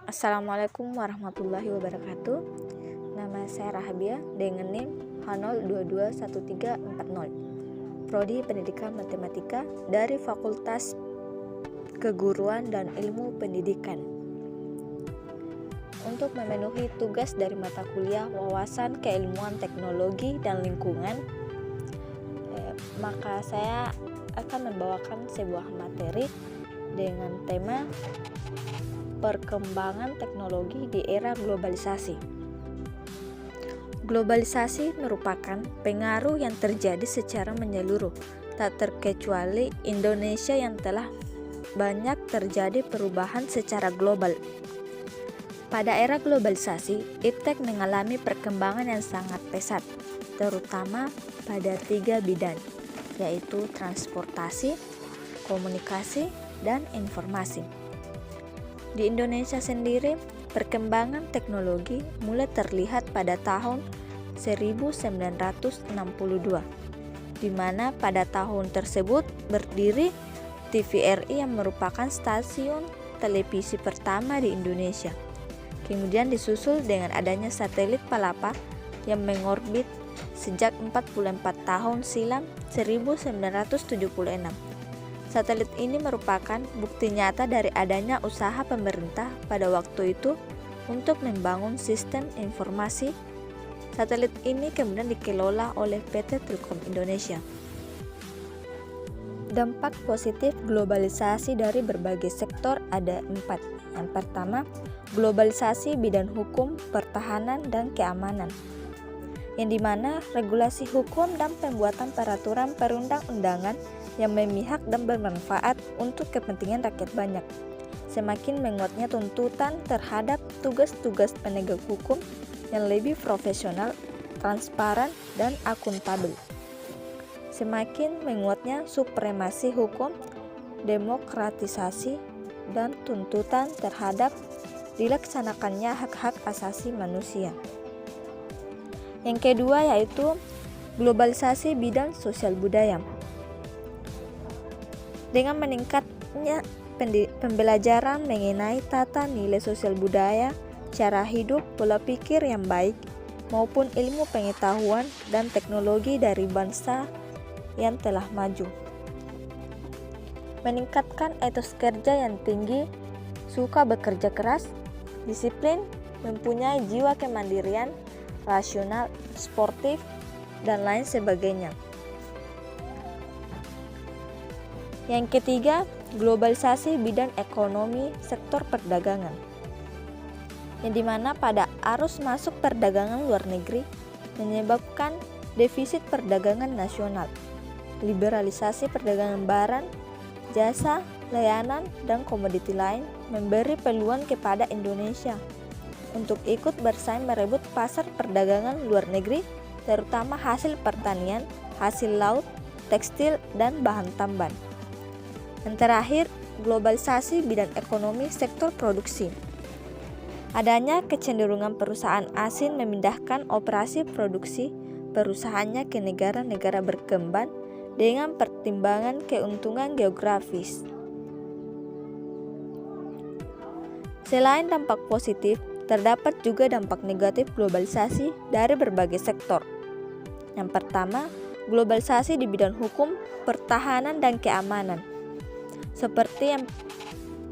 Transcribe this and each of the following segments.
Assalamualaikum warahmatullahi wabarakatuh. Nama saya Rahabia dengan NIM H0221340. Prodi Pendidikan Matematika dari Fakultas Keguruan dan Ilmu Pendidikan. Untuk memenuhi tugas dari mata kuliah Wawasan Keilmuan Teknologi dan Lingkungan, maka saya akan membawakan sebuah materi dengan tema perkembangan teknologi di era globalisasi. Globalisasi merupakan pengaruh yang terjadi secara menyeluruh, tak terkecuali Indonesia yang telah banyak terjadi perubahan secara global. Pada era globalisasi, iptek mengalami perkembangan yang sangat pesat, terutama pada 3 bidang, yaitu transportasi, komunikasi, dan informasi. Di Indonesia sendiri, perkembangan teknologi mulai terlihat pada tahun 1962, di mana pada tahun tersebut berdiri TVRI yang merupakan stasiun televisi pertama di Indonesia. Kemudian disusul dengan adanya satelit Palapa yang mengorbit sejak 44 tahun silam 1976. Satelit ini merupakan bukti nyata dari adanya usaha pemerintah pada waktu itu untuk membangun sistem informasi. Satelit ini kemudian dikelola oleh PT Telkom Indonesia. Dampak positif globalisasi dari berbagai sektor ada 4. Yang pertama, globalisasi bidang hukum, pertahanan, dan keamanan, yang dimana regulasi hukum dan pembuatan peraturan perundang-undangan yang memihak dan bermanfaat untuk kepentingan rakyat banyak. Semakin menguatnya tuntutan terhadap tugas-tugas penegak hukum yang lebih profesional, transparan, dan akuntabel. Semakin menguatnya supremasi hukum, demokratisasi, dan tuntutan terhadap dilaksanakannya hak-hak asasi manusia. Yang kedua yaitu globalisasi bidang sosial budaya. Dengan meningkatnya pembelajaran mengenai tata nilai sosial budaya, cara hidup, pola pikir yang baik, maupun ilmu pengetahuan dan teknologi dari bangsa yang telah maju. Meningkatkan etos kerja yang tinggi, suka bekerja keras, disiplin, mempunyai jiwa kemandirian, rasional, sportif, dan lain sebagainya. Yang ketiga, globalisasi bidang ekonomi sektor perdagangan, yang dimana pada arus masuk perdagangan luar negeri menyebabkan defisit perdagangan nasional, liberalisasi perdagangan barang, jasa, layanan, dan komoditi lain memberi peluang kepada Indonesia untuk ikut bersaing merebut pasar perdagangan luar negeri, terutama hasil pertanian, hasil laut, tekstil, dan bahan tambang. Yang terakhir, globalisasi bidang ekonomi sektor produksi. Adanya kecenderungan perusahaan asing memindahkan operasi produksi perusahaannya ke negara-negara berkembang dengan pertimbangan keuntungan geografis. Selain dampak positif, terdapat juga dampak negatif globalisasi dari berbagai sektor. Yang pertama, globalisasi di bidang hukum, pertahanan, dan keamanan. Seperti yang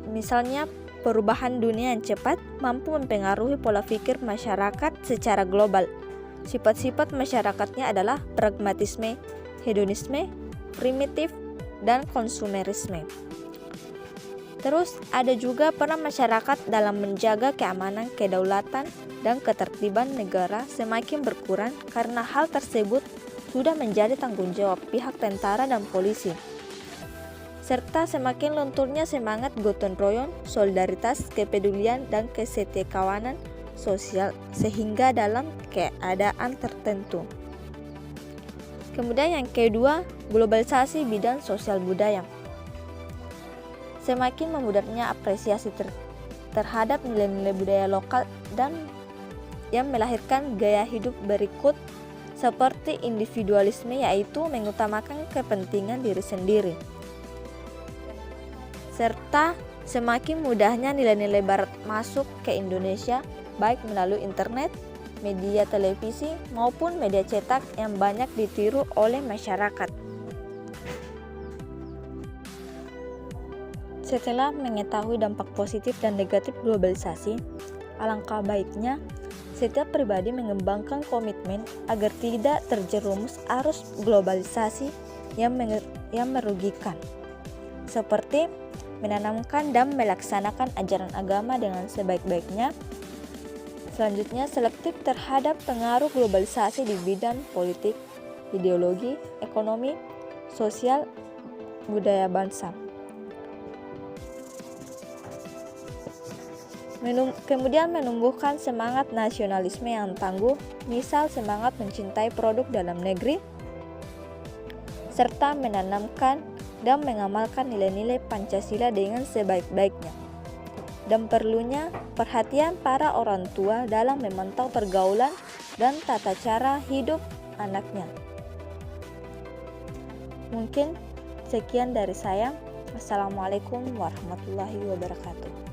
misalnya perubahan dunia yang cepat mampu mempengaruhi pola pikir masyarakat secara global. Sifat-sifat masyarakatnya adalah pragmatisme, hedonisme, primitif, dan konsumerisme. Terus ada juga peran masyarakat dalam menjaga keamanan, kedaulatan, dan ketertiban negara semakin berkurang karena hal tersebut sudah menjadi tanggung jawab pihak tentara dan polisi. Serta semakin lunturnya semangat gotong royong, solidaritas, kepedulian, dan kesetiakawanan sosial sehingga dalam keadaan tertentu. Kemudian yang kedua, globalisasi bidang sosial budaya. Semakin memudahnya apresiasi terhadap nilai-nilai budaya lokal dan yang melahirkan gaya hidup berikut seperti individualisme, yaitu mengutamakan kepentingan diri sendiri, serta Semakin mudahnya nilai-nilai barat masuk ke Indonesia, baik melalui internet, media televisi, maupun media cetak yang banyak ditiru oleh masyarakat. Setelah mengetahui dampak positif dan negatif globalisasi, alangkah baiknya setiap pribadi mengembangkan komitmen agar tidak terjerumus arus globalisasi yang merugikan, seperti menanamkan dan melaksanakan ajaran agama dengan sebaik-baiknya. Selanjutnya, selektif terhadap pengaruh globalisasi di bidang politik, ideologi, ekonomi, sosial, budaya bangsa. Kemudian menumbuhkan semangat nasionalisme yang tangguh, misal semangat mencintai produk dalam negeri, serta menanamkan dan mengamalkan nilai-nilai Pancasila dengan sebaik-baiknya. Dan perlunya perhatian para orang tua dalam memantau pergaulan dan tata cara hidup anaknya. Mungkin sekian dari saya. Wassalamualaikum warahmatullahi wabarakatuh.